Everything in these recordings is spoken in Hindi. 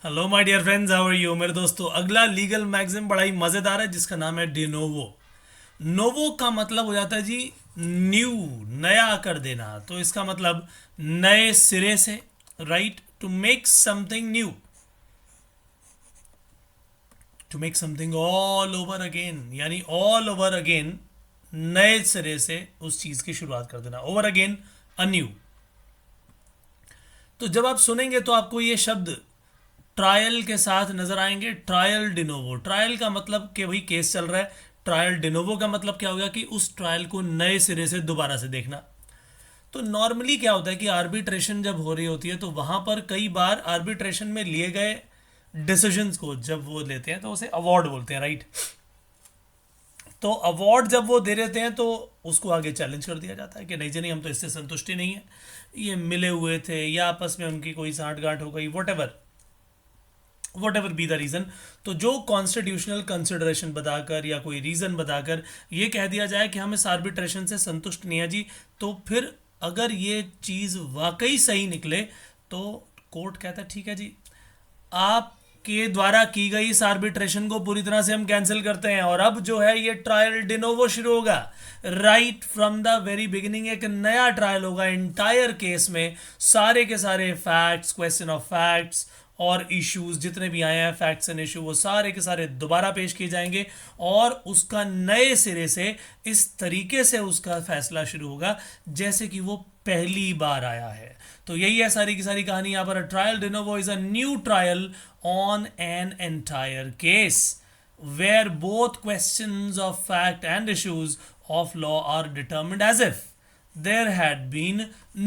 Hello my dear friends, how are you. मेरे दोस्तों, अगला लीगल मैगज़ीन बड़ा ही मज़ेदार है जिसका नाम है डिनोवो। नोवो का मतलब हो जाता है जी न्यू, नया कर देना। तो इसका मतलब नए सिरे से, right, to make something new, to make something all over again, यानी ऑल ओवर अगेन, नए सिरे से उस चीज़ की शुरुआत कर देना, ओवर अगेन, अ न्यू। तो जब आप सुनेंगे तो आपको ये शब्द ट्रायल के साथ नजर आएंगे। ट्रायल डिनोवो, ट्रायल का मतलब कि भाई केस चल रहा है। ट्रायल डिनोवो का मतलब क्या होगा कि उस ट्रायल को नए सिरे से दोबारा से देखना। तो नॉर्मली क्या होता है कि आर्बिट्रेशन जब हो रही होती है तो वहां पर कई बार आर्बिट्रेशन में लिए गए डिसीजंस को जब वो लेते हैं तो उसे अवार्ड बोलते हैं, राइट। तो अवार्ड जब वो दे देते हैं तो उसको आगे चैलेंज कर दिया जाता है कि नहीं जी, नहीं, हम तो इससे संतुष्टि नहीं है, ये मिले हुए थे या आपस में उनकी कोई साठ गांठ हो गई, what ever be the reason. तो जो कॉन्स्टिट्यूशनल कंसिडरेशन बताकर या कोई रीज़न बताकर ये कह दिया जाए कि हम इस आर्बिट्रेशन से संतुष्ट नहीं है जी, तो फिर अगर ये चीज़ वाकई सही निकले तो कोर्ट कहता है ठीक है जी, आपके द्वारा की गई इस आर्बिट्रेशन को पूरी तरह से हम कैंसिल करते हैं और अब जो है ये ट्रायल डिनोवो शुरू होगा। Right from the very beginning एक नया ट्रायल होगा इंटायर केस में। सारे के सारे फैक्ट्स, क्वेश्चन ऑफ फैक्ट्स और इश्यूज जितने भी आए हैं, फैक्ट्स एंड इशू, वो सारे के सारे दोबारा पेश किए जाएंगे और उसका नए सिरे से इस तरीके से उसका फैसला शुरू होगा जैसे कि वो पहली बार आया है। तो यही है सारी की सारी कहानी यहाँ पर। Trial de novo is a new trial on an entire case where both questions of fact and issues of law are determined as if there had been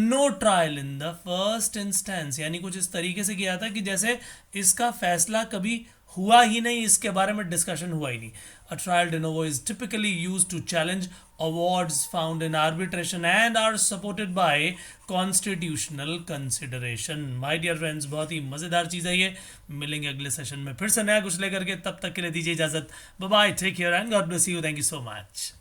no trial in the first instance। यानी कुछ इस तरीके से किया था कि जैसे इसका फैसला कभी हुआ ही नहीं, इसके बारे में डिस्कशन हुआ ही नहीं। A trial de novo is typically used to challenge awards found in arbitration and are supported by constitutional consideration। My dear friends, बहुत ही मज़ेदार चीज़ है ये। मिलेंगे अगले सेशन में फिर से नया कुछ लेकर के, तब तक के लिए दीजिए इजाज़त। Bye bye, take care and God bless you. Thank you so much.